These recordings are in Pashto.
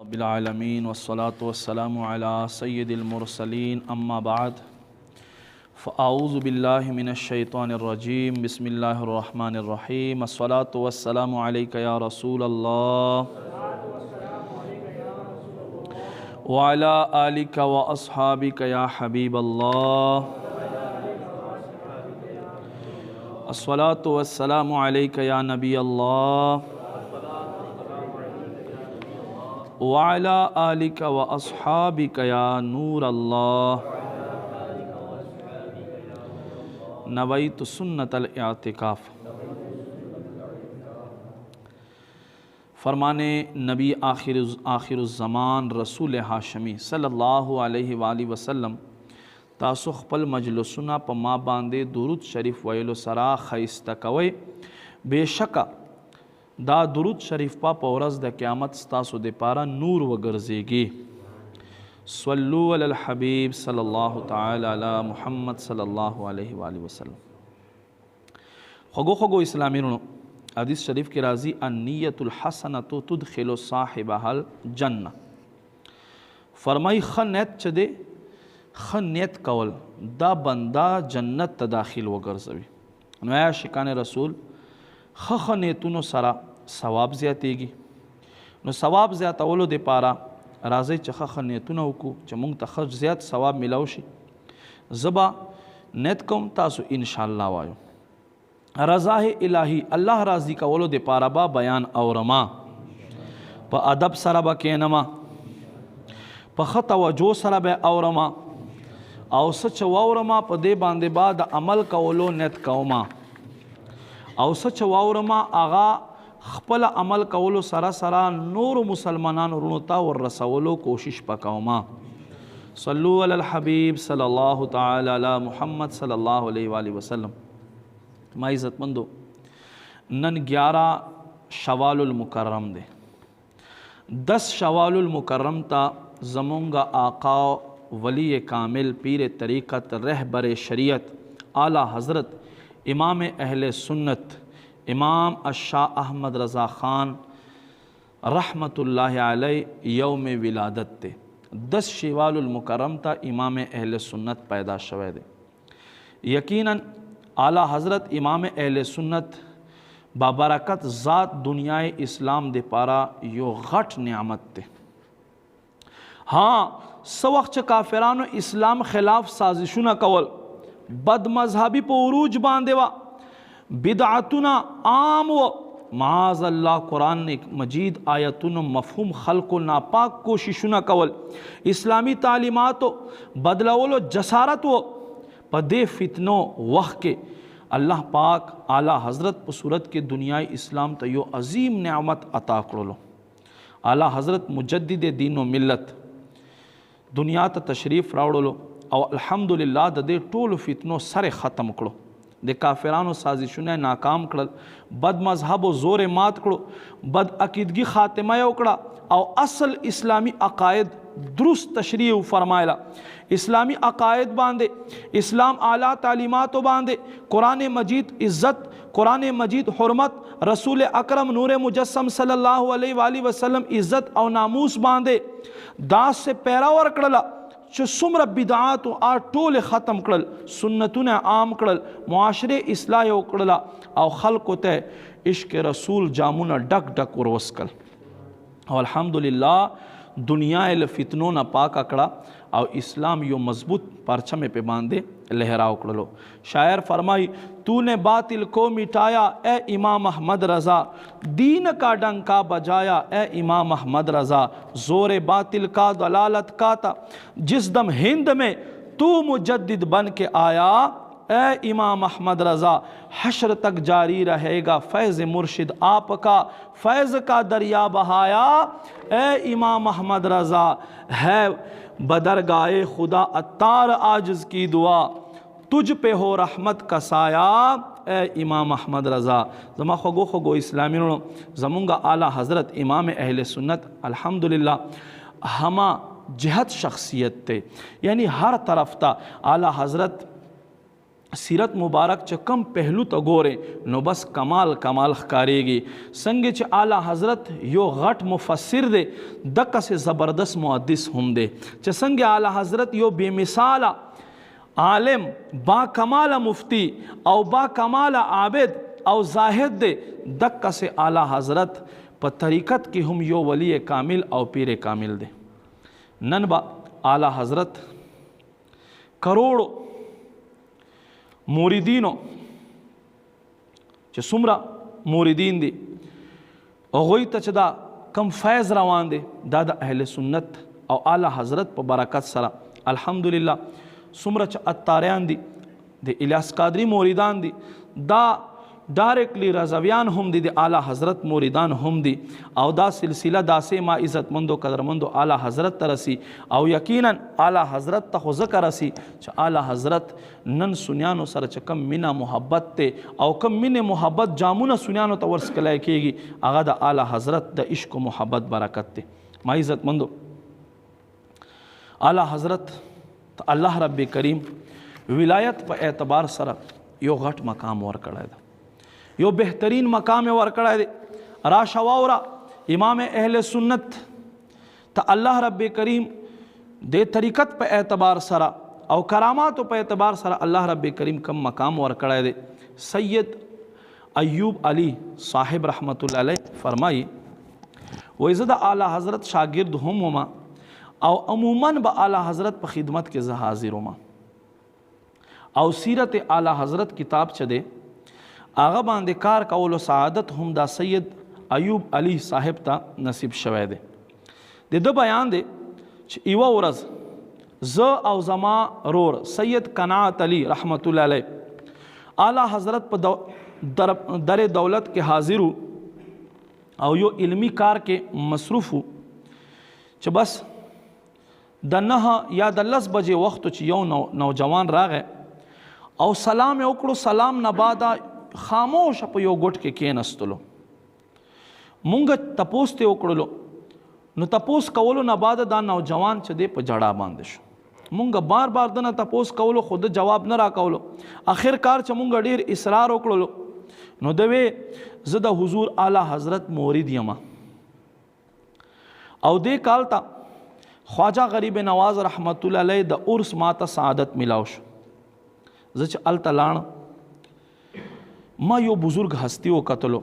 बिलालमीन वस्सलातु वस्सलामु अला सय्यिदिल मुरसलीन अम्मा बाद फ़अऊज़ु बिल्लाहि मिनश्शैतानिर्रजीम बिस्मिल्लाहिर्रहमानिर्रहीम अस्सलातु वस्सलामु अलैका या रसूलल्लाह व अला आलिका व अस्हाबिका या हबीबल्लाह अस्सलातु वस्सलामु अलैका या नबी अल्लाह वाला आलिका व अस्हाबिका या नूर अल्लाह नवैतु सुन्नतल इअ्तिकाफ़। फरमाने नबी आखिरुज़्ज़मान रसूल हाशमी सल्लल्लाहु अलैहि वालि वसल्लम तासु खपल मजलसुना प मा बांदे दुरूद शरीफ वयलो सरा खैस्ता कवै बेशका दा दुरूद शरीफ पा पौरस द क़यामत स्तासु दे पारा नूर व गर्जेगी। सल्लु अलल हबीब सल्लल्लाहु ताला अला मुहम्मद सल्लल्लाहु अलैहि वालि वसल्लम। खगो खगो इस्लामी रणो हदीस शरीफ के राजी अन्नियतुल हसनतु तुदखिलु साहिबहल जन्नह। फरमाई खन्नत चदे खन्नत कवल दा बंदा जन्नत दाखिल व गर्जवी। नया शिकान रसूल ख नेतुनो सरा सवाब ज़्यातेगी नो सवाब ज़्यातवलो दे पारा राज़ी च ख नेतुनो को च मुंग त ख ज़्यात सवाब मिलावशी ज़बा नेत कम तासु इंशाअल्लाह वायो रज़ा इलाही अल्लाह राज़ी का वलो दे पारा बा बयान औरमा प अदब सरा बा केनमा प ख तवज्जो सरा बा औरमा औ सच वौरमा प दे बांदे बाद अमल का वलो नेत कौमा औ सच वाउरमा आगा खपल अमल कवलो सरा सरा नूर मुसलमानान रुणता और रसवलो कोशिश पकाओमा। सल्लु अलल हबीब सल्लल्लाहु ताला अला मुहम्मद सल्लल्लाहु अलैहि वालि वसल्लम। माई इज़्ज़तमंदो नन 11 शवालुल मुकर्रम दे 10 शवालुल मुकर्रम ता ज़मुंगा आका वली कामिल पीर तरीक़त रहबर शरीयत आला हज़रत इमाम अहले सुन्नत इमाम अशाह अहमद रज़ा ख़ान रहमतुल्लाहि अलैहि यौम विलादत ते 10 शवालुल मुकर्रम ता इमाम अहले सुन्नत पैदा शवे दे। यकीनन आला हज़रत इमाम अहले सुन्नत बाबरकत ज़ात दुनियाए इस्लाम दे पारा यो घट नियामत ते। हाँ सवक्त काफिरानो इस्लाम खिलाफ साजिशुना कवल बद मजहबी पे उरूज बांदेवा बिदअतुना आम व माज़अल्लाह कुरान मजीद आयतुन मफहूम खल्क़ो नापाक कोशिशुना कवल इस्लामी तालीमातो बदलावलो जसारत व पदे फितनो वह के अल्लाह पाक आला हज़रत प सूरत के दुनियाई इस्लाम तो यो अजीम नेमत अता करो। आला हज़रत मुजद्दिद दीन व मिल्लत दुनिया त तशरीफ़ रावड़ो और अल्हम्दुलिल्लाह दे टोल फितनो सरे ख़त्म करो दे काफिरानो साजिशुने नाकाम कड़ल बद मजहब ज़ोर मात करो बद अकीदगी ख़ातिमा उकड़ा और असल इस्लामी अकायद दुरुस्त तशरीह फरमायला इस्लामी अकायद बांधे इस्लाम आला तालीमात बांधे कुरान मजीद इज़्ज़त कुरान मजीद हुर्मत रसूल अकरम नूर मुजस्सम सल्लल्लाहु अलैहि वसल्लम इज़्ज़त और नामूस बांधे दास से पैरावर कड़ला चो सुमर बिदात आ टोल ख़त्म कड़ल सुन्नतुन आम कड़ल मुआशरे इस्लाह कड़ला और खल्क़ ते इश्क रसूल जामुना डक डक वस्कल और अल्हम्दुलिल्लाह दुनिया एल फितनो न पाक अकड़ा और इस्लाम यो मजबूत परचमे पे बांधे लहराव कड़लो। शायर फरमाई तूने बातिल को मिटाया ए इमाम अहमद रज़ा दीन का डंका बजाया ए इमाम अहमद रज़ा ज़ोर बातिल का दलालत का था जिस दम हिंद में तू मुजद्दिद बन के आया ए इमाम अहमद रज़ा हश्र तक जारी रहेगा फैज़ मुर्शिद आपका फैज़ का दरिया बहाया ए इमाम अहमद रज़ा है बदरगाए खुदा अत्तार आजिज़ की दुआ तुझ पे हो रहमत का साया ए इमाम अहमद रज़ा। जमा खगो खगो इस्लामी जमुंगा आला हज़रत इमाम अहले सुन्नत अल्हम्दुलिल्लाह हमा जहत शख्सियत थे यानी हर तरफ ता आला हज़रत سیرت مبارک چې کم پهلو ته ګورې نو بس کمال ښکارېږي. څنګه چې اعلی حضرت یو غټ مفسر دی دقسې زبردست محدث هم دی. چې څنګه اعلی حضرت یو بے مثاله عالم با کماله مفتی او با کماله عابد او زاهد دی دقسې اعلی حضرت په طریقت کې هم یو ولی کامل او پیر کامل دی. نن با اعلی حضرت کروڑو موریدینو چې څومره موریدین دي هغوی ته چې دا کم فیض روان دی دا د اهل سنت او اعلی حضرت په برکت سره الحمدلله څومره چې اتاریان دي د الیاس قادری موریدان دي دا ډایرکټلی رضویان هم دي د اعلی حضرت موریدان هم دي او دا سلسله داسې ما عزتمندو قدرمندو اعلی حضرت ته رسی او یقینا اعلی حضرت ته خو ذکر رسی چې اعلی حضرت نن سنیانو سره چې کم مینه محبت ته او کم مینه محبت جامونه سنیانو ته ورسکلای کېږي هغه د اعلی حضرت د عشق و محبت برکت ته ما عزتمندو اعلی حضرت الله رب کریم ولایت په اعتبار سره یو غټ مقام ورکړی دی یو بهترین مقام ورکړی دی. راشه واوره امام اهل سنت ته الله رب کریم د طریقت په اعتبار سره او کراماتو په اعتبار سره الله رب کریم کم مقام ورکړی دی. سید ایوب علی صاحب رحمت الله علیه فرمایي وایي زه د اعلی حضرت شاگرد هم وم او عموما به اعلی حضرت په خدمت کې زه حاضر وم او سیرت اعلی حضرت کتاب چې دی هغه باندې کار کولو سعادت هم دا سید ایوب علی صاحب ته نصیب شوی دی. د ده بیان دی چې یوه ورځ زه او زما رور سید قناعت علی رحمت الله علیه اعلی حضرت په در دولت کې حاضر او یو علمی کار کې مصروف چې بس د 9 یا د 10 بجې وخت چې یو نوجوان راغی او سلام یې وکړو. سلام نه بعد خاموش په یو ګوټ کې کېنستلو. مونږ تپوس ته وکړلو نو تپوس کولو نه بعد دا نوجوان چې دی په جړا باندې شو. مونږ بار بار دنه تپوس کولو خود جواب نه راکولو. آخر کار چې مونږ ډیر اصرار وکړلو نو دوی زه د حضور اعلی حضرت مورید یم او دې کال ته خواجه غریب نواز رحمت الله علیه د عرس ماته سعادت ملاو شو. زه چې هلته لاړم ما یو بزرگ هستی وکتلو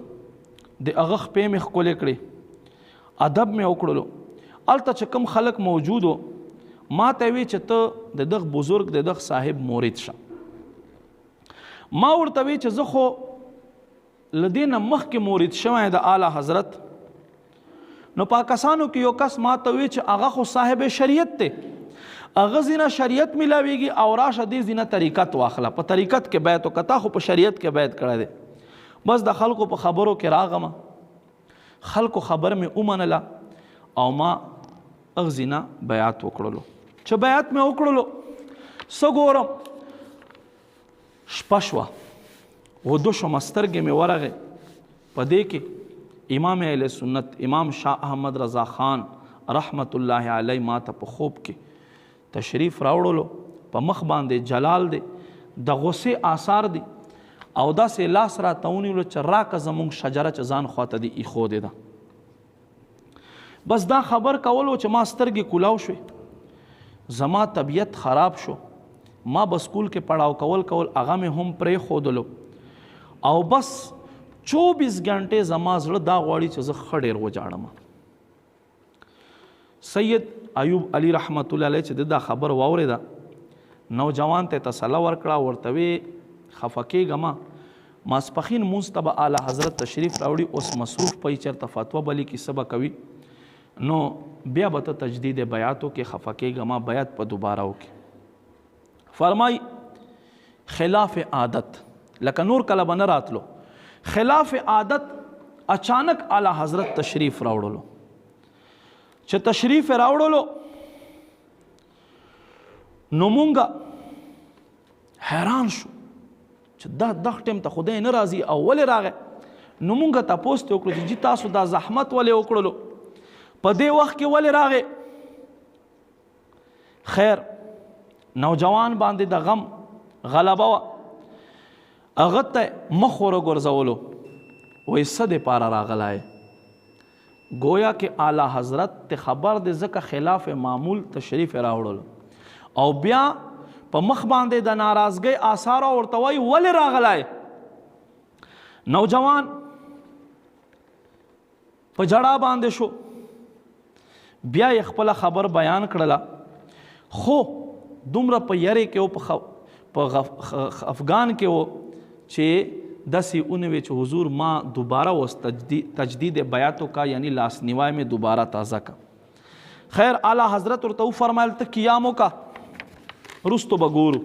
د هغه خپې مې ښکلې کړې ادب مې وکړلو. هلته چې کوم خلک موجود و ما ته وی چې ته د دغه بزرگ د دغه صاحب مورید شه. ما ورته وی چې زه خو له دې نه مخکې مورید شوی د اعلی حضرت نو پاکستانو کې یو کس ما ته وی چې هغه خو صاحب شریعت دی هغه زینه شریعت ملاویږي او راشه دې زینه طریقت واخله په طریقت کې بیعت وکتا خو په شریعت کې بیعت کړی دی. بس د خلکو په خبرو کې راغمه خلکو خبر مې ومنله او ما هغه زینه بیعت وکړلو. چې بیعت مې وکړلو څه ګورم شپه شوه ودو شوم سترګې مې ورغې په دې کې امام اهل سنت امام شاه احمد رضا خان رحمت الله علیه ما ته په خوب کې تشریف راوړلو. په مخ باندې جلال دی د غصې آثار دی او داسې لاس راته ونیولو چې راکه زمونږ شجره چې ځان خواته دی ایښودې ده. بس دا خبر کولو چې ما سترګې کولاو شوې زما طبیعت خراب شو. ما به سکول کې پړاو کول هغه مې هم پرېښودلو او بس 24 غنټې زما زړه دا غواړي چې زه ښه ډېر وجاړم. سید ایوب علی رحمت الله علیه چې دا خبر واورېده نوجوان ته تسلی ورکړه ورته وی خفه کېږه ماسپښین مونځ ته به اعلی حضرت تشریف راوړي اوس مصروف پی چېرته فتوا بلی کې څه به کوي نو بیا به ته تجدید بیعت وکړې خفه کېږه بیعت په دوباره وکړي. فرمای خلاف عادت لکه نور کله به نه راتلو خلاف عادت اچانک اعلی حضرت تشریف راوړلو. چې تشریف راوړلو نو مونږه حیران شو چې دا دغه ټیم ته خدای نه راځي او ولې راغی. نو مونږه تپوس ته وکړو چې تاسو دا زحمت ولې وکړلو په دې وخت کې ولې راغی. خیر نوجوان باندې د غم غلبه وه هغه ته مخ ورغورځولو وایي څه دپاره راغلی گویا کې اعلی حضرت ته خبر دی ځکه خلاف معمول تشریف راوړلو او بیا په مخ باندې د ناراضګۍ آثار ورته وایي ولې راغلی نوجوان په جړا باندې شو بیا یې خپله خبر بیان کړله خو دومره په یری کې په افغان کې و چې داسې اونوي چې حضور ما دوباره وس تجدید بیاتو کا یعنی لاس نیوای میں دوباره تازه کا خیر اعلی حضرت ورته فرمایل ته قیامو کا رستو بګورو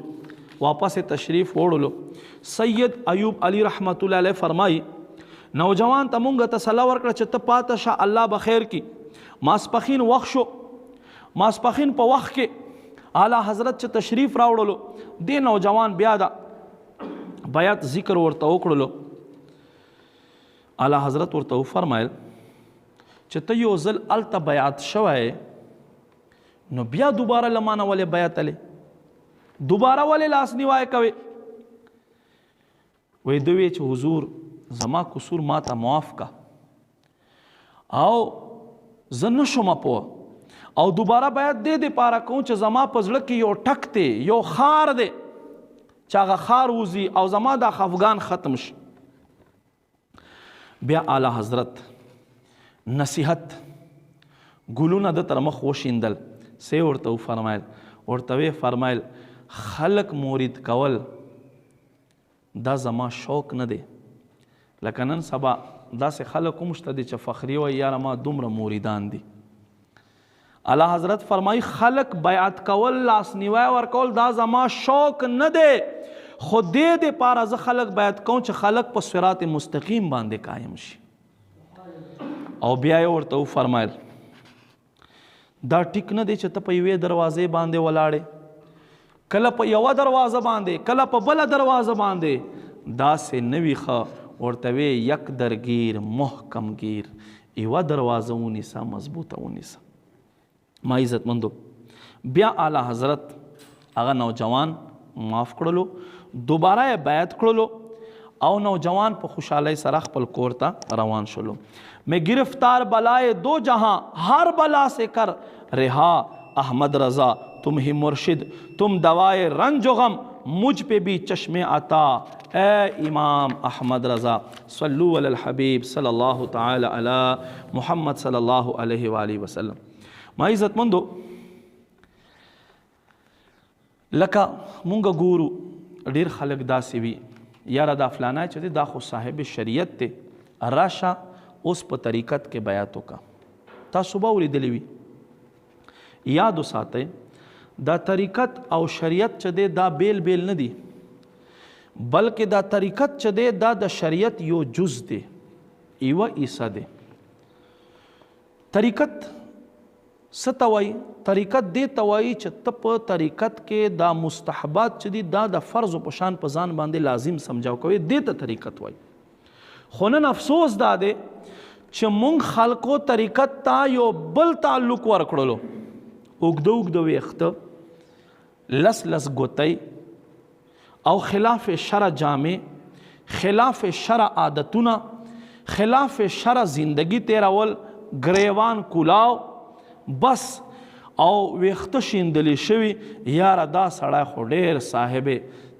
واپس تشریف وړلو سید ایوب علی رحمت الله علیه فرمای نوجوان ته مونږ ته صلاح ورکړه چې ته پاته شه الله بخیر کی ماسپخین وخت شو ماسپخین په وخت کې اعلی حضرت چې تشریف راوړلو دې نوجوان بیا دا بیات ذکر ورته وکړلو اعلی حضرت ورته فرمایل چې ته یو ځل الته بیات شوی نو بیا دوباره لمانه ولې بیات لې دوباره ولې لاس نیوای کوي وی دوی چې حضور زما قصور ما ته معاف کا او زه نشم پوه او دوباره باید دې دپاره کوم چې زما په زړه کې یو ټک دی یو خار دی چې هغه خار وځي او زما دا خفګان ختم شي بیا اعلی حضرت نصیحت ګلونه د تر مخ وشیندل سی ورته فرمایل ورته فرمایل خلق مرید کول دا زما شوق نه دی لکه نن سبا داسې خلک هم شته دي چې فخري وایي یاره ما دومره مریدان دي اعلی حضرت فرمایي خلق بیعت کول لاس نیوی ورکول دا زما شوق نه دی خو دې دپاره زه خلق بیعت کوم چې خلق په صراط مستقیم باندې قایم شي او بیا یې ورته فرمایل دا ټیک نه دی چې ته په یوې دروازې باندې ولاړې کله په یوه دروازه باندې کله په بله دروازه باندې داسې نه وي ښه ورته وی یک درگیر محکم گیر یوه دروازه ونیسه مضبوطه ونیسه ما عزت مندو بیا اعلی حضرت هغه نوجوان معاف کړلو دوباره یې بیعت کړلو او نوجوان په خوشحالی سره خپل کور ته روان شلو میں گرفتار بلائے دو جہاں ہر بلا سے کر رہا احمد رضا تم ہی مرشد تم دوائے رنج و غم مجھ پہ بھی چشم عطا اے امام احمد رضا صلو علی الحبیب صلی اللہ تعالی علی محمد صلی اللہ علیہ وآلہ وسلم ما عزت مندو لکه مونږ ګورو ډیر خلک داسې وي یاره دا فلانی چې دی دا خو صاحب شریعت دی راشه اوس په طریقت کې بیعت وکړه تاسو به اورېدلی وي یاد وساتئ دا طریقت او شریعت چې دی دا بیل بیل نه دی بلکې دا طریقت چې دی دا د شریعت یو جز دی یوه حصه دی طریقت څه ته وایي طریقت دې ته وایي چې ته په طریقت کې دا مستحبات چې دي دا د فرض په شان په ځان باندې لازم سمجاو کوي دې ته طریقت وایي خو نن افسوس دا دی چې مونږ خلکو طریقت ته یو بل تعلق ورکړلو اوږده اوږده ویښته لس لس ګوتۍ او خلاف شرع جامې خلاف شرع عادتونه خلاف شرع زندگی تیرول گریوان کلاو بس او ویخته شیندلی شوي یاره دا سړی خو ډېر صاحب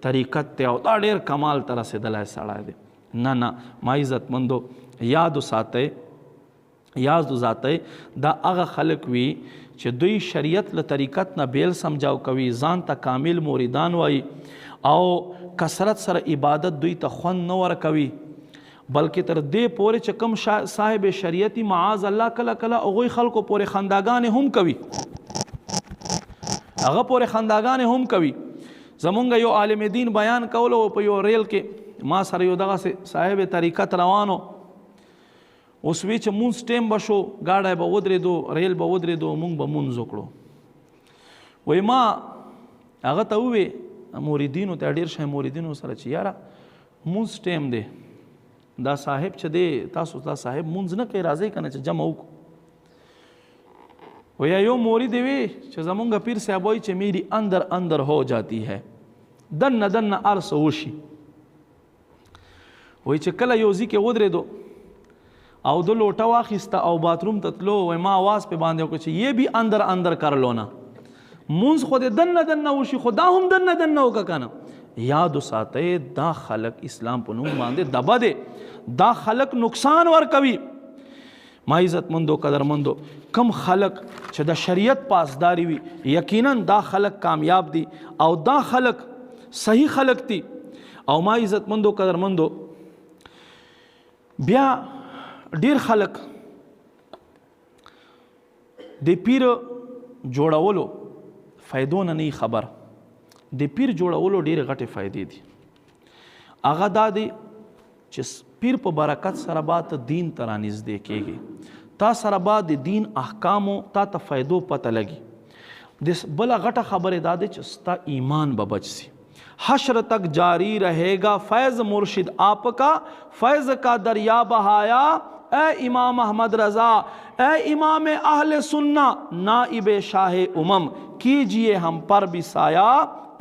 طریقت دی او دا ډېر کمال ته رسېدلی سړی دی نه نه ما عزت مندو یاد وساتئ دا هغه خلک وي چې دوی شریعت له طریقت نه بیل سمجاو کوي ځان ته کامل موریدان وایي او کثرت سره عبادت دوی ته خوند نه ورکوي بلکې تر دې پورې چې کوم صاحب شریعتي معاذ الله کله کله هغوی خلکو پورې خنداګانې هم کوي هغه پورې خنداګانې هم کوي زمونږ یو عالم دین بیان کولو په یو ریل کې ما سره یو دغه صاحب طریقت روانو اوس وی چې مونځ ټیم به شو ګاډی به ودرېدو ریل به ودرېدو مونږ به مونځ وکړو وایي ما هغه ته ووې موریدینو ته ډېر شی موریدینو سره چې یاره مونځ ټیم دی دا صاحب چې دی تاسو دا صاحب مونځ نه کوي راځئ که نه چې جمع وکړو ویا یو مورید وی چې زمونږ پیر صاحب وایي چې میری اندر اندر ہو جاتی ہے دن دن عرص وشي وای چې کله یو ځای کې ودرېدو او د لوټه واخیسته او باتروم ته تلو وای ما آواز پې باندې وکړه چې یہ بھی اندر اندر کر لو نه مونځ خو دې دننه دننه وشي خو دا هم دننه دننه وکړه که نه یاد وساتئ دا خلک اسلام په نوم باندې دبه دی دا خلق نقصان ورکوي ما عزت مندو قدرمندو کم خلق چې د شریعت پاسداری وي یقینا دا خلق کامیاب دي او دا خلق صحیح خلق دي او ما عزت مندو قدرمندو بیا ډیر خلق د پیر جوړولو فائدو نه خبر د پیر جوړولو ډیر غټه فائدې دي هغه دا دی چې پیر په برکت سره به ته دین ته رانږدې کېږي تا سره به د دین احکامو تا ته فایدو پته لګي د بله غټه خبرې دا دی چې ستا ایمان به بچ سی حشر تک جاری رہے گا فیض مرشد آپ کا فیض کا دریا بہایا اے امام احمد رضا اے امام اہل سنہ نائب شاہ امم کیجئے ہم پر بھی سایہ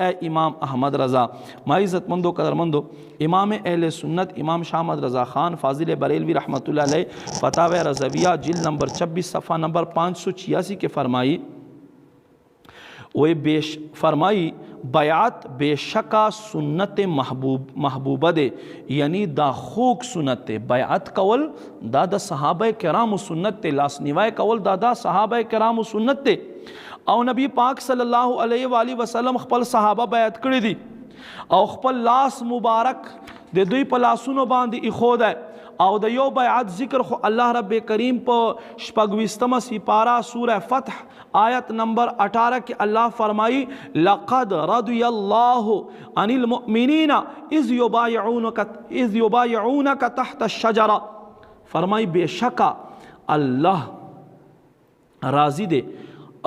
اے امام احمد رضا ما عزت مندو قدرمندو امام اہل سنت امام شاہ احمد رضا خان فاضل بریلوی رحمۃ اللہ علیہ فتاوی رضویہ جلد نمبر 26 صفحہ نمبر 586 کے فرمائی وہ فرمائی بیعت بے شکا سنت محبوبہ دے یعنی دا خوک سنت تے بیعت کول دا دا صحابہ کرام سنت تے لاس نیوائے کول دا صحابہ کرام سنت تے او نبی پاک صلی اللہ علیہ وآلہ وسلم خپل صحابہ بیعت کړی دي او خپل لاس مبارک د دوی په لاسونو باندې ایښود او د یو بیعت ذکر خو الله رب کریم په شپږویشتمه سپاره سورہ فتح آیت نمبر 18 کې الله فرمائی لقد رضی اللہ عن المؤمنین اذ یبایعونک تحت الشجرہ فرمائی بے شکا اللہ راضی دے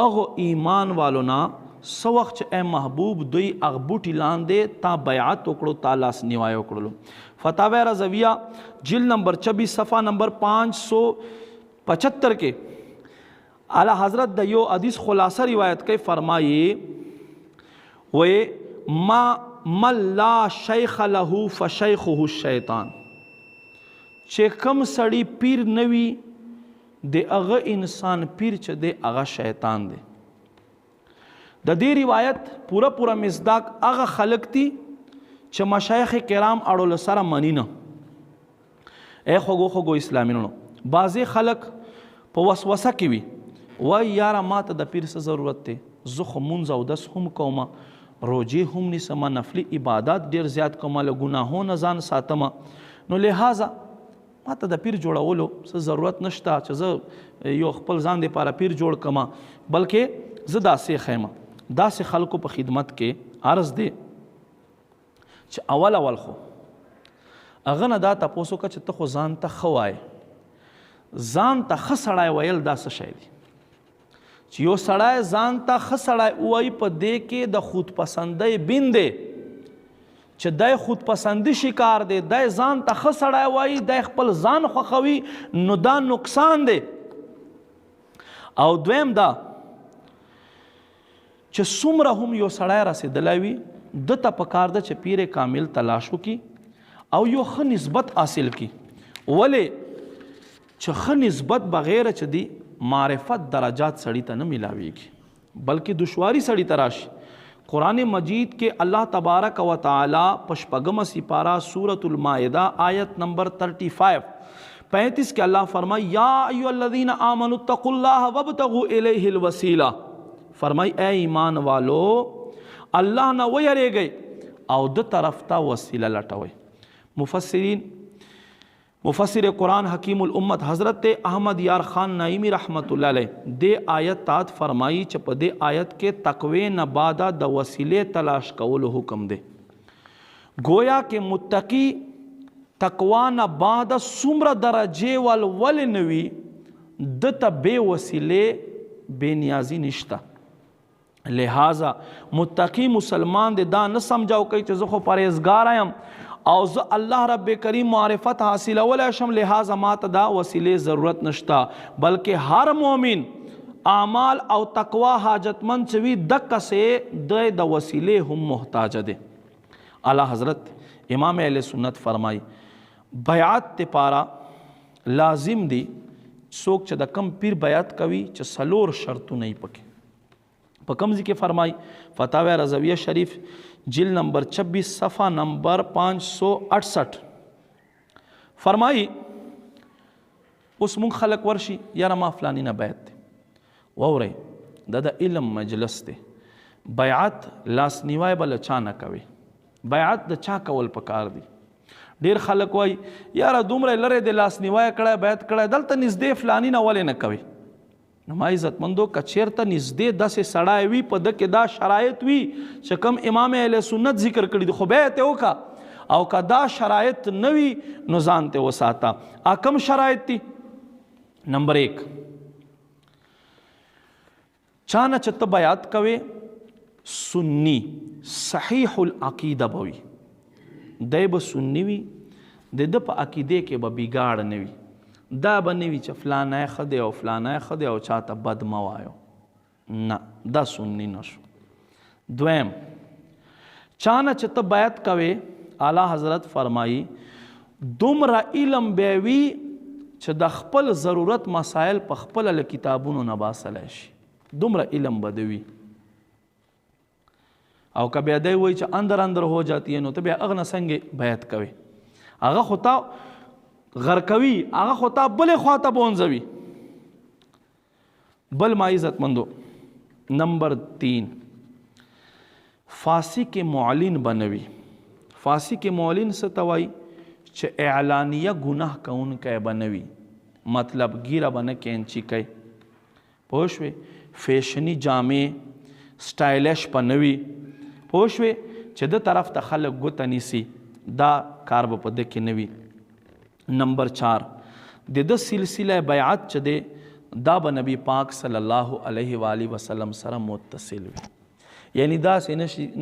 اغو ایمان والو نا سو وخت چې اے محبوب دوی اغبوټی لاندې تا بیعت وکړو تا لاس نیوای وکړلو فتاوی رضویہ جلد نمبر 26 صفحہ نمبر 575 کے اعلی حضرت دیو حدیث خلاصہ روایت کے فرمائیے وے من لا شیخ له فشیخه الشیطان چې کم سړی پیر نوی د هغه انسان پیر چې دی هغه شیطان دی د دې روایت پورا مصداق هغه خلق دي چې مشایخ کرام اړول سره منی نه اے خوګو اسلامینو بعضې خلق په وسوسه کې وي وای یاره ما ته د پیر څه ضرورت دی زه خو مونځ او دس هم کوم روجې هم نیسم نفلي عبادات ډېر زیات کوم له ګناهونو ځان ساتم نو لہذا ما ته د پیر جوړولو څه ضرورت نشته چې زه یو خپل ځان دپاره پیر جوړ کما بلکې زه داسې خیمه داسې خلکو په خدمت کې عرض دی چې اول خو هغه نه دا تپوس وکړه چې ته خو ځان ته ښه وایې ځان ته ښه سړی ویل دا څه شی دی چې یو سړی ځان ته ښه سړی ووایي په دې کې د خودپسندۍ بین دی چې دی خودپسندي شکار دی دی ځان ته ښه سړی وایي دی خپل ځان خوښوي نو دا نقصان دی او دویم دا چې څومره هم یو سړی رسېدلی وي ده ته پکار ده چې پیر کامل تلاش وکړي او یو ښه نسبت حاصل کړي ولې چې ښه نسبت بغیر چې دی معرفت درجات سړی ته نه ملاویږي بلکې دشواری سړی ته راشي قرآن مجید کے اللہ تبارک و تعالی پشپگم سپارہ سورۃ المائدہ آیت نمبر 35 کے اللہ فرمائی یا ایھا الذین آمنوا اتقوا اللہ وابتغوا الیہ الوسیلہ فرمائی اے ایمان والو اللہ نہ ویرے گئے او د طرف تا وسیلہ لٹوئے مفسر قرآن حکیم الامت حضرت احمد یار خان نعیمی رحمت اللہ علیہ دے آیت تات فرمائی چپ دے آیت کے تقوی نبادہ د وسیلے تلاش کول حکم دے گویا کہ متقی تقوی نبادہ سمر درجے والول نوی دتا بے وسیلے بے نیازی نشتا لہذا متقی مسلمان دے دا نہ سمجھاو کئی چیزو خو پرہیزگار آیم او زه الله رب کریم معرفت حاصلولی شم لہذا ما ته دا وسیلې ضرورت نشتا بلکہ ہر مومن اعمال او تقوی حاجتمند چوی دکه سے د وسیلې هم محتاج دے اعلی حضرت امام اہل سنت فرمائی بیعت ته پارا لازم دی څوک چې د کم پیر بیعت کوي چې څلور شرطونه یې پکې په کوم ځای کې فرمایي فتاوی رضویہ شریف جلد نمبر 26 صفحہ نمبر 568 فرمایي اوس مونږ خلک ورشي یاره ما فلانی نه بیعت دی واورئ دا د علم مجلس دی بیعت لاس نیوای بل چا نه کوي بیعت د چا کول پکار دی ډیر خلک وای یاره دومره لره د لاس نیوای کړه بیعت کړه دلته نږدې فلانی نه ولې نه کوي نو ما عزتمندو که چېرته نږدې داسې سړی وي په ده کې دا شرایط وي چې کوم امام اهل سنت ذکر کړي دي خو بیا یې ته وکړه او که دا شرایط نه وي نو ځان ته وساته کم شرایط دي نمبر 1 چانه چې ته بیعت کوې سنی صحیح العقیده به وي دی به سني وي د ده په عقیدې کې به بګاړ نه وي دا به نه وي چې فلانی ښه دی او فلانی ښه دی او چاته بد مه وایو نه دا سني نه شو دویم چانه چې ته بیعت کوې اعلی حضرت فرمایي دومره علم به وي چې د خپل ضرورت مسایل په خپله له کتابونو نه باسلی شي دومره علم به ده وي او که بیا دی وایي چې اندر اندر ہو جاتی ہے نو ته بیا هغه نه څنګه بیعت کوې هغه خو تا غرقوي هغه خو تا بلې خوا ته بونځوي بل ما عزتمندو نمبر 3 فاسق معلن بنوي فاسق معلن څه ته وایي چې اعلانیه ګناه کوونکی بنوي مطلب ګیره به نه کینچي کوي پوه شوې فیشني جامې سټایلش به نه وي پوه شوې چې د طرف ته خلک ګوته نیسي دا کار به په ده کې نه وي نمبر 4 د ده سلسله بیعت چې دی دا به نبی پاک صلی الله علیه و آله وسلم سره متصل وي یعنی داسې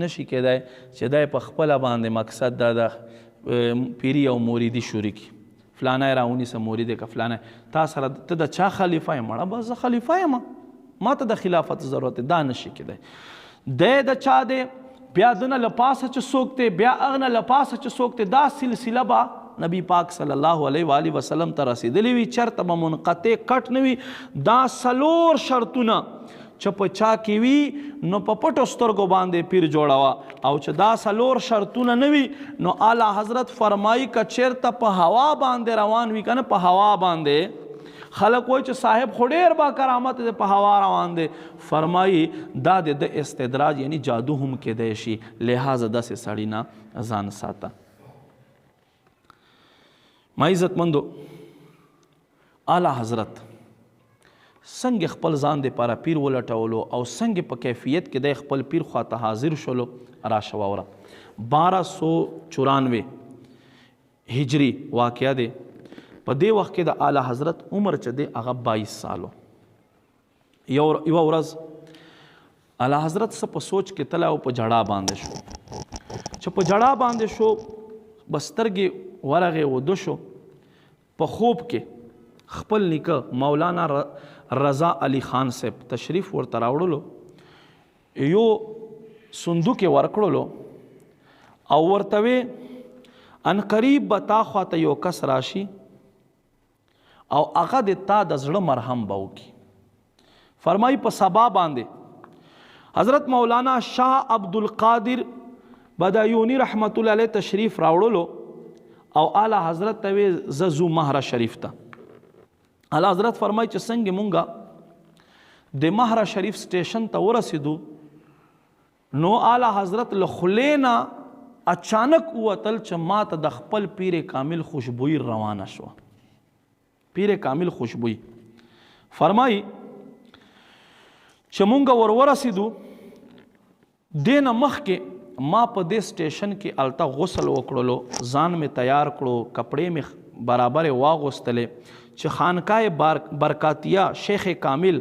نشي کېدای چې دی په خپله باندې مقصد دا د پیری او موریدي شروع کړي فلانی راونیسه مرید که فلانی تا سره ته د چا خلیفه یې مړه بس زه خلیفه یم ما ته د خلافت ضرورت دا نشي کېدی دی د چا دی بیا دنه له پاسه چې څوک دی بیا هغه نه له پاسه چې څوک دی دا سلسله به نبی پاک صلی الله علیه و آله وسلم ته رسیدلی وي چرته به منقطع کټ نه وي دا څلور شرطونه چې په چا کې وي نو په پټو سترګو باندې پیر جوړوه او چې دا څلور شرطونه نه وي نو اعلی حضرت فرمایي که چېرته په هوا باندې روان وي که نه په هوا باندې خلک وایي چې صاحب خو ډېر با کرامت دی په هوا روان دی فرمایي دا د استدراج یعنی جادو هم کیدی شي لہذا داسې سړي نه ځان ساته ما عزتمندو اعلی حضرت څنګه خپل ځان د پاره پیر ولټولو او څنګه په کیفیت کې د خپل پیر خواته حاضر شولو راشه واوره 1294 هجری واقعه دی په دې وخت کې د اعلی حضرت عمر چې دی هغه 22 سالو یو ورځ اعلی حضرت څه په سوچ کې تله او په جړا باندې شو چې په جړا باندې شو بسترګې ورغې ودو شو په خوب کې خپل نیکه مولانا رضا علی خان صاحب تشریف ورته راوړلو یو صندوق یې ورکړلو او ورته وی ان قریب به تا خواته یو کس راشي او هغه د تا د زړه مرهم به وکړي فرمایي په سبا باندې حضرت مولانا شاه عبدالقادر بدایونی رحمت الله علیه تشریف راوړلو او اعلی حضرت ته وی زو مهره شریف ته اعلی حضرت فرمایي چې څنګه مونږه د مهره شریف سټیشن ته ورسېدو نو اعلی حضرت له خولې نه اچانک ووتل چې ما ته د خپل پیر کامل خوشبوئی روانه شوه پیر کامل خوشبوئی فرمایي چې مونږه ورسېدو دې نه مخکې ما په دې سټیشن کې الته غسل وکړلو ځان مې تیار کړو کپړې مې برابر واغوستلې چې خانقاه برکاتیه شیخ کامل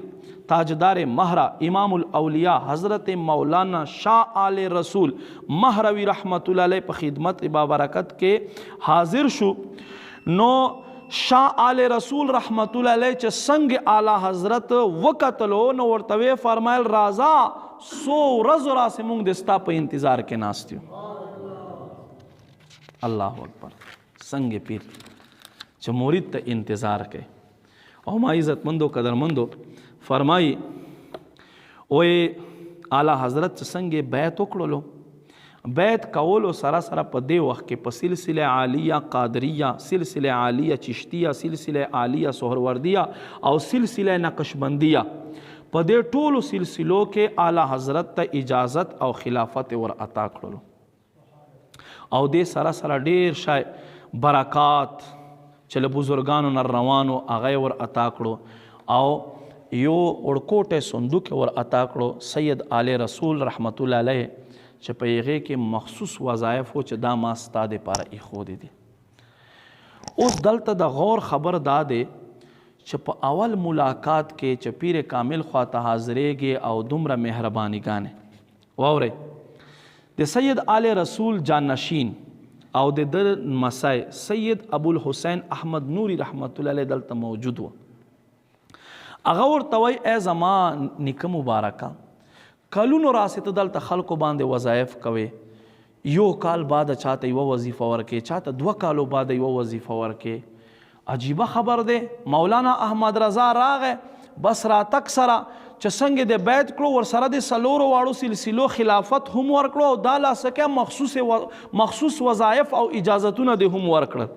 تاجدار مهرا امام الاولیاء حضرت مولانا شاہ آل رسول مہروی رحمت اللہ علیہ په خدمت بابرکت کې حاضر شو نو شاہ آل رسول رحمت اللہ علیہ چې څنګه اعلی حضرت وکتلو نو ورته فرمایل رازا سو ورځو راسې مونږ د ستا په انتظار کې ناست یو الله اکبر سنگ پیر چې مرید ته انتظار کوي. او ما عزتمندو قدرمندو فرمایي وې اعلی حضرت څنګه بیعت وکړلو. بیعت کولو سره سره په دې وخت کې په سلسله عالیه قادریه، سلسله عالیه چشتیه، سلسله عالیه سهروردیه او سلسله نقشبندیه، په دې ټولو سلسلو کې اعلی حضرت ته اجازت او خلافت ور عطا کړلو. او دې سره سره ډیر شای برکات چې له بزرګانو نه روانو هغه ور عطا کړو. او یو وړکوټه صندوق ور عطا کړو سید آل رسول رحمت الله علیه چې په هغې کې مخصوص وظایف و چې دا ما ستا دپاره ایښودې دي. اوس دلته د غور خبر دا دی چې په اول ملاقات کې چې پیر کامل خواته حاضرېږي او دومره مهربانیګانې واورئ د سید آل رسول جانشین او د در مسای سید ابوالحسین احمد نوری رحمت الله علیه دلته موجود و. هغه ورته وایي ای زما نیکه مبارکه کلونو راسته دلته خلکو باندې وظایف کوي، یو کال بعد چاته یو وظیفه ورکې، چاته 2 کالو بعد یو وظیفه ورکې. عجیبه خبر دی. مولانا احمد رضا راغی بس راتک سره چې څنګه د بیعت کړو ورسره د 4 واړو سلسلو خلافت هم ورکړو او دا لاسکه مخصوص وظایف او اجازتونه د هم ورکړل.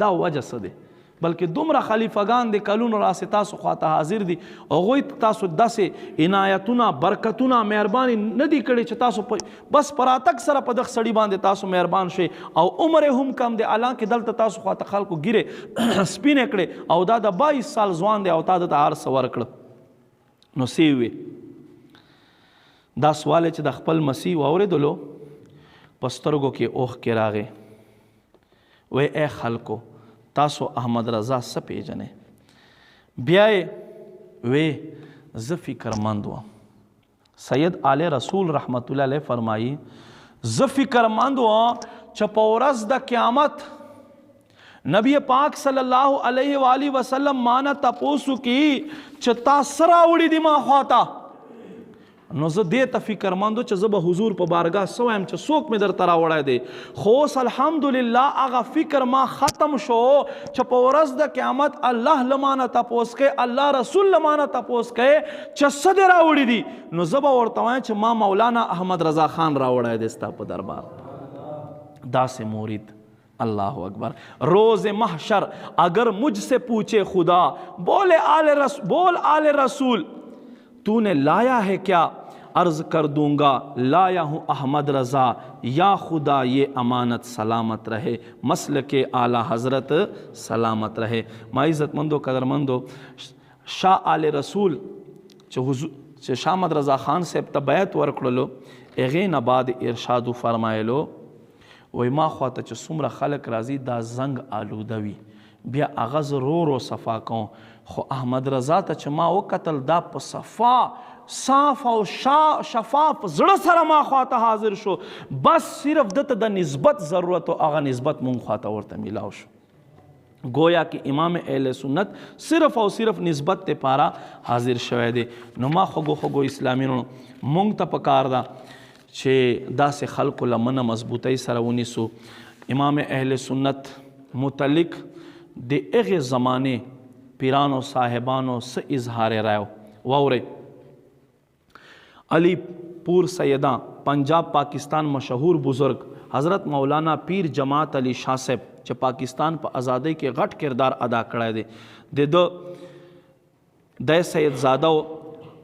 دا وجه څه دی؟ بلکې دومره خلیفګان د کلونو راسې تاسو خواته حاضر دي، هغوی تاسو داسې عنایتونه برکتونه مهرباني نه دي کړي چې تاسو بس په راتګ سره په دغه سړي باندې تاسو مهربان شئ. او عمر هم کم دی، حالانکه دلته تاسو خواته خلکو ګیرې سپینې کړې او دا د 22 سال ځوان دی او تا دته هر څه ورکړه. نو سی وې دا سوال چې د خپل مسیح واورېدلو په سترګو کې اوښ کې راغی. وی ای خلکو تاسو احمد رضا څه پیژنئ؟ بیا یې وی زه فکرمند وم. سید آل رسول رحمت الله علیه فرمایي زه فکرمند وم چې په ورځ د قیامت نبی پاک صلی الله علیه و آله وسلم مانه تپوسو کی چې تا څه راوړي دي ما خواته. نو زه دې ته فکرمند چې زه به حضور په بارګاه څه وایم چې څوک مې درته راوړی دی. خو اوس الحمدلله هغه فکر ما ختم شو چې په ورځ د قیامت الله له مانه تپوس کوي، الله رسول له مانه تپوس کوي چې څه دې راوړي دي. نو زه به ورته وایم چې ما مولانا احمد رضا خان راوړی دی ستا په دربار. داسې مرید اللہ اکبر. روز محشر اگر مجھ سے پوچھے خدا بول آل رسول تو نے لایا ہے کیا؟ عرض کر دوں گا لایا ہوں احمد رضا، یا خدا یہ امانت سلامت رہے، مسلک اعلیٰ حضرت سلامت رہے. ما عزت مندو قدرمندو شاہ آل رسول چې شاه احمد رضا خان صاحب ته بیعت ورکړلو هغې نه بعد ارشاد فرمایلو وی ما خواته چې څومره خلک راځي دا زنګ آلوده وي بیا هغه زه رو صفا کوم. خو احمد رضا ته چې ما وکتل دا په صفا صاف او شفاف زړه سره ما خواته حاضر شو، بس صرف دته د نسبت ضرورت او هغه نسبت مونږ خواته ورته میلاو شو. گویا کہ امام اہل سنت صرف او صرف نسبت تے پارا حاضر شوی دی. نو ما خوگو اسلامینو مونږ ته پکار دا چې داسې خلکو لمنه مضبوطی سره ونیسو. امام اہل سنت متعلق د هغې زمانې پیرانو صاحبانو څه اظهار رایو واورئ. علی پور سیداں پنجاب پاکستان مشہور بزرگ حضرت مولانا پیر جماعت علی شاہ صاحب چې پاکستان په ازادۍ کې غټ کردار ادا کړی دی. د سید زاده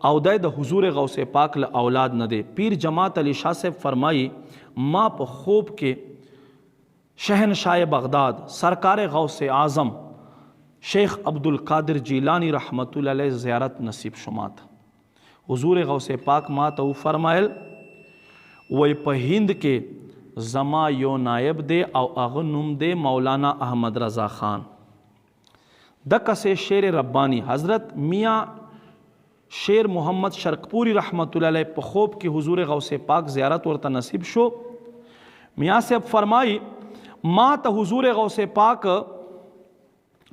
او د حضور غوث پاک له اولاد نه دی. پیر جماعت علی شاہ صاحب فرمائی ما په خوب کې شہنشاہ بغداد سرکار غوث اعظم شیخ عبدالقادر جیلانی رحمت اللہ علیہ زیارت نصیب شمات. حضور غوث پاک ما ته فرمایل وی په هند کې زما یو نائب دی او هغه نوم دی مولانا احمد رضا خان. دکسے شیر ربانی حضرت میاں شیر محمد شرقپوری رحمت اللہ علیہ په خوب کې حضور غوث پاک زیارت ورته نصیب شو. میاں صاحب فرمائی ما ته حضور غوث پاک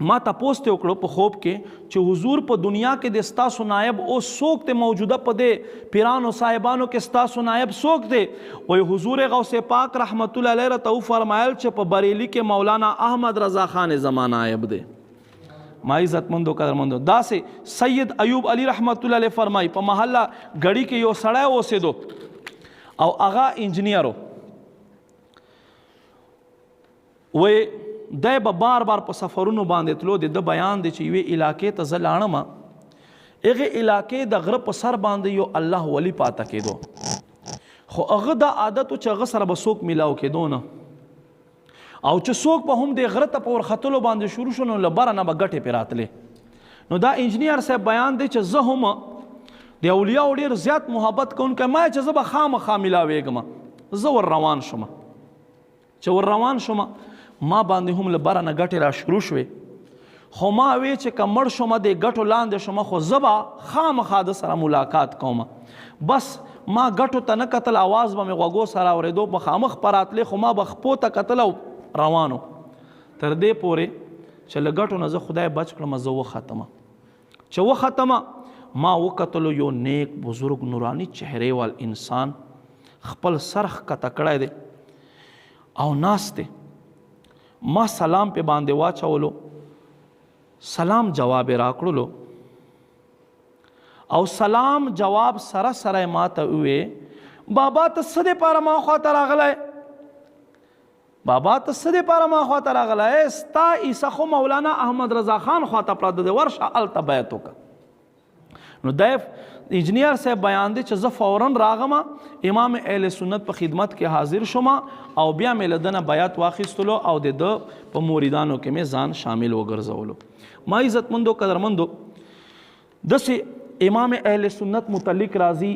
ما تپوس ته وکړو په خوب کې چې حضور په دنیا کې د ستاسو نائب او څوک ته موجوده په دې پیرانو صاحبانو کې ستاسو نائب څوک دی؟ وایي حضور غوث پاک رحمت الله علیه راته وفرمایل چې په بریلي کې مولانا احمد رضا خان زما نائب دی. ما عزتمندو قدرمندو داسې سید ایوب علی رحمت الله علیه فرمایي په محله غړي کې یو سړی اوسېدو او هغه انجینیرو. وایي دی به بار بار په سفرونو باندې تلو. د بیان دی چې یوې علاقې ته زه لاړم، هغې علاقې د غره په سر باندې یو الله ولی پاته کېدو، خو هغه دا عادت و چې هغه سره به څوک میلاو کېدو نه، او چې څوک به هم د غره ته په ورختلو باندې شروع شو نو له بره نه به ګټې پرې راتلې. نو دا انجینیر صاحب بیان دی چې زه هم د اولیاو ډېر زیات محبت کوونکی ما چې زه به خامخا میلاوېږم. زه ور روان شوم، چې ور روان شوم ما باندې هم له بره نه ګټې را شروع شوې، خو ما وی چې که مړ شوم د ګټو لاندې شوم خو زه به خامخا د سره ملاقات کوم. بس ما ګټو ته نه کتل، اواز به مې غوږو سره اورېدو، مخامخ په راتلې خو ما به خپو ته کتل او روانو. تر دې پورې چې له ګټو نه زه خدای بچ کړم، زه وختمه. چې وختمه ما وکتلو یو نیک بزرگ نورانی چهره وال انسان خپل سر ښکته کړی دی او ناست دی. ما سلام په باندې واچولو، سلام جواب راکړلو او سلام جواب سره سره ما ته وې بابا ته څه دپاره ما خواته راغلی؟ بابا ته څه دپاره ما خواته راغلی؟ ستا عیسی خو مولانا احمد رضا خان خواته پراته دی، ورشه هلته بیعت وکړه. نو دی انجینیر صاحب بیان دی چې زه فوراً راغم، امام اهل سنت په خدمت کې حاضر شوم او بیا مې له ده نه بیعت واخیستلو او د ده په موریدانو کې مې ځان شامل وګرځولو. ما عزتمندو قدرمندو داسې امام اهل سنت متعلق راځي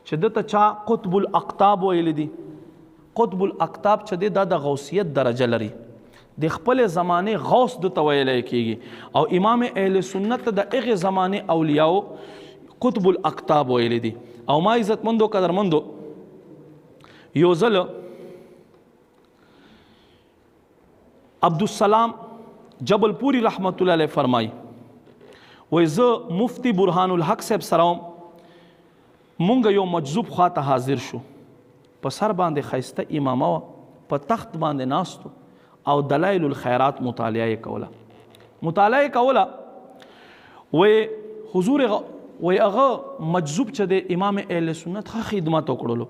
چې ده ته چا قطب الاقطاب ویلی دي. قطب الاقطاب چې دی دا د غوثیت درجه لري، د خپل زمانې غوث ده ته ویلی کېږي، او امام اهل سنت د هغې زمانې اولیاو قطب الاقطاب ویلی دي. او ما عزتمندو قدرمندو یو ځل عبدالسلام جبل پوری رحمت الله علیه فرمایي، وایي زه مفتی برهان الحق صاحب سره مونږ یو مجذوب خواته حاضر شو، په سر باندې ښایسته امامه وه، په تخت باندې ناستو او دلایل الخیرات مطالعه یې کوله. وایي حضور وایي هغه مجذوب چې د امام اهل سنت ښه خدمت وکړلو.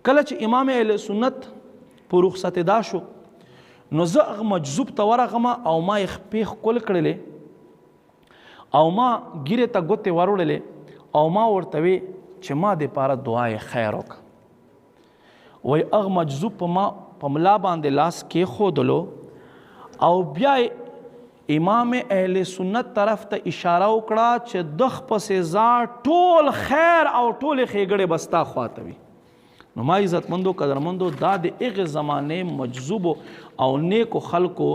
کله چې امام اهل سنت په رخصتېدا شو نو زه هغه مجذوب ته ورغلم او ما یې خپې ښکل کړلې او ما ګیرې ته ګوتې وروړلې او ما ورته وی چې ما دپاره دعای خیر وکړه. وایي هغه مجذوب په ملا باندې لاس کېښودلو او بیا امام اهل سنت طرف ته اشاره وکړه چې دخ پسې ځا ټول خیر او ټولې ښېګړې به ستا خواته وي. نو ما عزتمندو قدرمندو دا د هغې زمانې مجذوبو او نیکو خلکو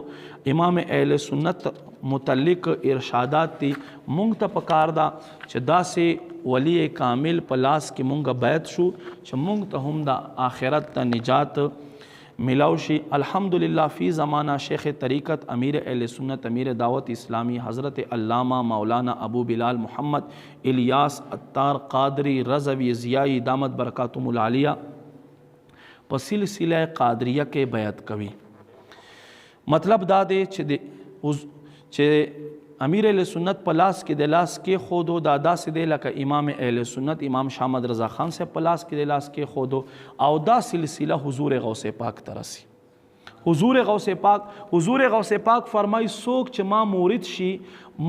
امام اهل سنت متعلق ارشادات دي. مونږ ته پکار ده چې داسې ولی کامل په لاس کې مونږ بیعت شو چې مونږ ته هم د آخرت ته نجات ملاو شي. الحمدللہ فی زمانہ شیخ طریقت امیر اہل سنت امیر دعوت اسلامی حضرت علامہ مولانا ابو بلال محمد الیاس عطار قادری رضوی ضیائی دامت برکاتهم العالیہ په سلسله قادریه کې بیعت کوي. مطلب دا دی چې امیر اہل سنت په لاس کې د لاس کې خودو دا داسې دی لکه امام اہل سنت امام شاه احمد رضا خان صاحب په لاس کې د لاس کې خودو، او دا سلسله حضور غوث پاک ته رسی. حضور غوث پاک فرمای څوک چې ما مرید شي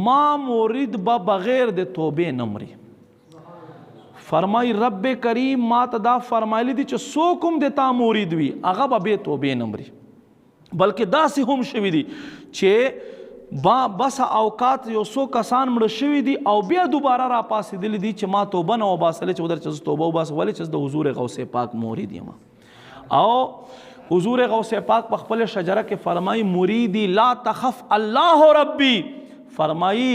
ما مرید به بغیر د توبې نه مري. فرمای رب کریم ما ته دا فرمایلی دي چې څوک هم د تا مرید وي هغه به بې توبې نه مري، بلکې داسې هم شوي دي چې بس اوقات یو څو کسان مړه شوي دي او بیا دوباره را پاسېدلي دي چې ما توبه نه وباسلې چې ودر چې توبه وباسه، ولې چې د حضور غوث پاک مرید یم. او حضور غوث پاک په خپل شجره کې فرمایي مریدی لا تخف الله ربی، فرمایي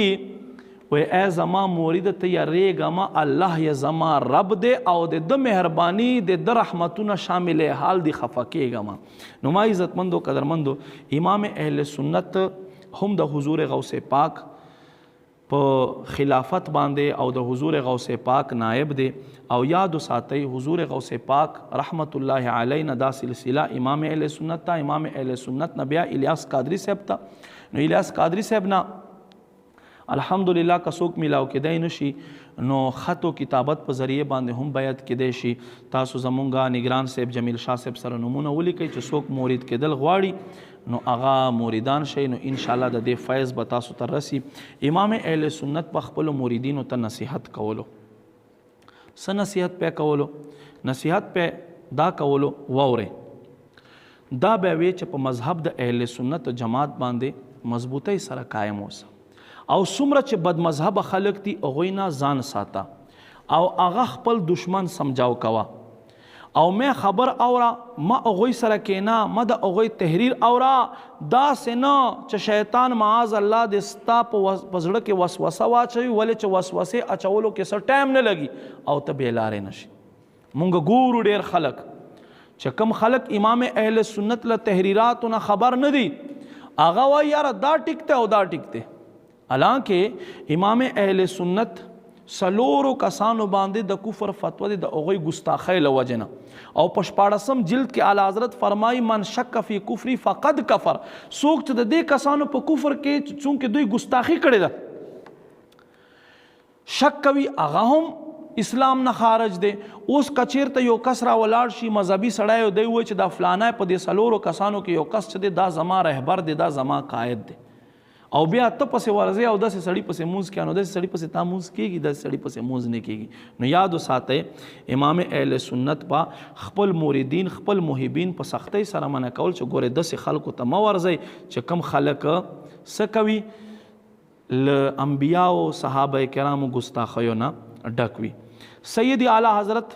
وی اے زما مرید ته یریږه الله یې زما رب دی او د مهرباني د رحمتونه شامل حال دی خفه کېږه. نو ما عزتمندو قدرمندو امام اهل سنت هم د حضور غوث پاک په خلافت باندې او د حضور غوث پاک نائب دی او یاد ساتي حضور غوث پاک رحمت الله علیه نه دا سلسله امام اهل سنت تا امام اهل سنت نه بیا الیاس قادری صاحب تا نو الیاس قادری صاحب نه الحمدلله کڅوک میلاو کېدای نشي نو خط او کتابت په ذریعه باندې هم بیعت کېدای شي تاسو زمونږه نگران صاحب جمیل شاه صاحب سره نمونه ولیکئ چې څوک مرید کېدل غواړي نو هغه مریدان شي نو ان شاء الله د دې فیض به تاسو ته رسی امام اهل سنت په خپل مریدینو ته نصیحت کولو څه نصیحت په کولو نصیحت په دا کولو ووره دا به وی چې په مذهب د اهل سنت جماعت باندې مضبوطی سره قائم اوسه او څومره چې بد مذهب خلک دي هغوی نه ځان ساته او هغه خپل دشمن سمجاو کوه او مې خبر اورا ما هغوی سره کېنا ما د هغوی تحریر اورا داسې نه چې شیطان معاذ الله د ستا په زړه کې وسوسه واچوي ولې چې وسوسې اچولو کې څه ټایم نه لګي او ته بې لارې نشي مونږ ګورو ډېر خلک چې کم خلک امام اهل سنت له تحریراتو نه خبر نه دي هغه وایي یاره دا ټیک دی او دا ټیک دی حالانکه امام اهل سنت سلورو کسانو باندې د کفر فتوا دی د هغوی ګستاخۍ له وجې نه او په 14 جلد کې اعلی حضرت فرمایي من شک فی کفری فقد کفر څوک چې د دې کسانو په کفر کې چونکې دوی ګستاخي کړې ده شک کوي هغه هم اسلام نه خارج دی اوس کچیرته یو کس را ولاړ شي مذهبي سړی دی وایي چې دا فلانه په دې سلورو کسانو کې یو کس چې دی دا زما رهبر دی دا زما قائد دی او بیا ته پسې ورځې او داسې سړي پسې مونځ کړه نو داسې سړي پسې تا مونځ کېږي داسې سړي پسې مونځ نه کېږي نو یاد وساتئ امام اهل سنت په خپل موریدین خپل محبین په سختۍ سره منع کول چې ګورې داسې خلکو ته مه ورځئ چې کم خلک څه کوي له انبیاو صحابه کرامو ګستاخیو نه ډک وي سید اعلی حضرت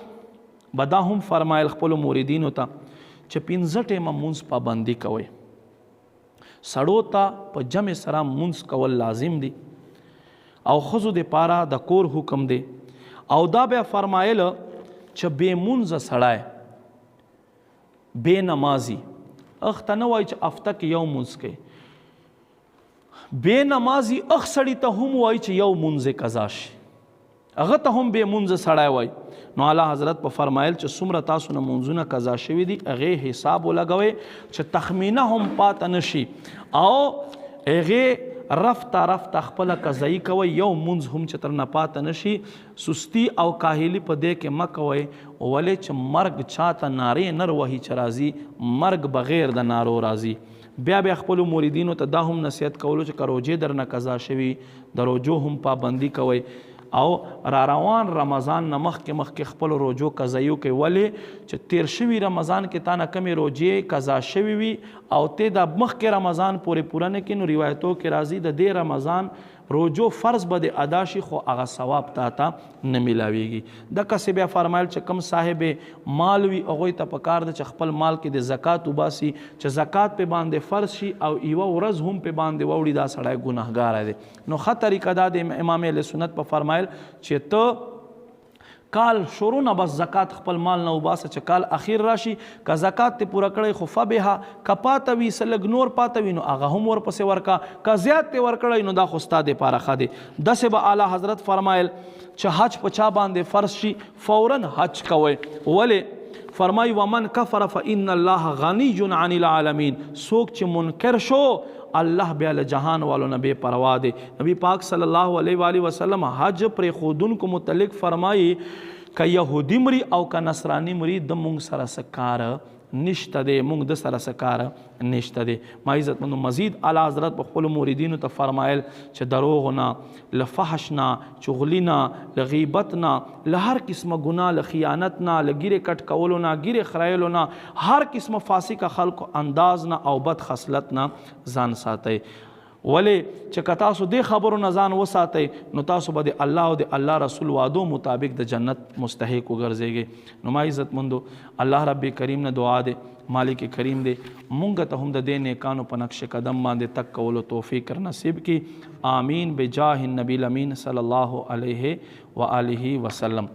به دا هم فرمایل خپلو موریدینو ته چې 15 ټیمه مونځ پابندي کوئ سړو ته په جمع سره مونځ کول لازم دي او ښځو د پاره د کور حکم دی او دا بیا فرمایل چې بې مونځه سړی بې نمازي اخته نه وایي چې هفته کې یو مونځ کوي بې نمازي اخ سړي ته هم وایي چې یو مونځ قضا شي هغه ته هم بې مونځه سړی وایي نو اعلی حضرت په فرمایل چې څومره تاسو نه مونځونه قضا شوي دي هغې حساب ولګوئ چې تخمینه هم پاته نشي او هغې رفته خپله قضایي کوئ یو مونځ هم چې تر نه پاته نشي سستی او کاهلي په دې کې مه کوئ ولې چې مرګ چاته نارې نه وهي چې راځي مرګ بغیر د نارو راځي بیا خپلو موریدینو ته دا هم نصیحت کولو چې که روجې در نه قضا شوي د روجو هم پابندي کوئ او را روان رمضان نه مخکې خپل روجو قضایو کوي ولې چې تیر شوي رمضان کې تا نه کمې روجې قضا شوي وي او ته د مخکې رمضان پورې پوره نه کړي نو روایتو کې راځي د دې رمضان روجو فرض به د ادا شي خو هغه ثواب تا نه میلاویږي د کسې بیا فرمایل چې کم صاحب مال وي هغوی ته پکار ده چې خپل مال کې د زکات وباسي چې زکات په باندې فرض شي او یوه ورځ هم په باندې ووړي دا سړی ګناهګاره دی نو ښه طریقه دا د امام اهل سنت په فرمایل چې ته کال شروع نه بس زکات خپل مال نه وباسه چې کال اخیر راشي که زکات ته پوره کړی خو فبها که پاته وي څه لږ نور پاته وي نو هغه هم ورپسې ورکا که زیات ته ورکړی نو دا خو ستا دپاره ښه دی داسې به اعلی حضرت فرمایل چې حج په چا باندې فرض شي فورا حج کوئ ولې فرمای ومن کفر فإن الله غنی عن العالمین څوک چې منکر شو الله بیا له جهان والو نه بے پروا دی نبی پاک صلی الله علیه و آله وسلم حج پر خودونکو متعلق فرمایي که یهودی مری او که نصرانی مری د مونږ سره سکار نشته دی مونږ د سره سکار نشته دی ما عزت مندو مزید اعلی حضرت په خپل موریدینو ته فرمایل چې دروغ نه له فحش نه چغلی نه له غیبت نه له هر قسمه ګناه له خیانت نه له ګیرې کټ کولو نه ګیرې خرایلو نه هر قسمه فاسقه خلکو انداز نه او بد خصلت نه ځان ساتئ ولې چې که تاسو دې خبرو نه ځان وساتئ نو تاسو به د الله او د الله رسول وعدو مطابق د جنت مستحق وګرځئ نو ما عزت مندو الله رب کریم نه دعا دی مالک کریم دی مونږ ته هم د دې نیکانو په نقش قدم باندې تک کولو توفیق نصیب کی آمین بجاه النبی الامین صلی الله علیه و آله وسلم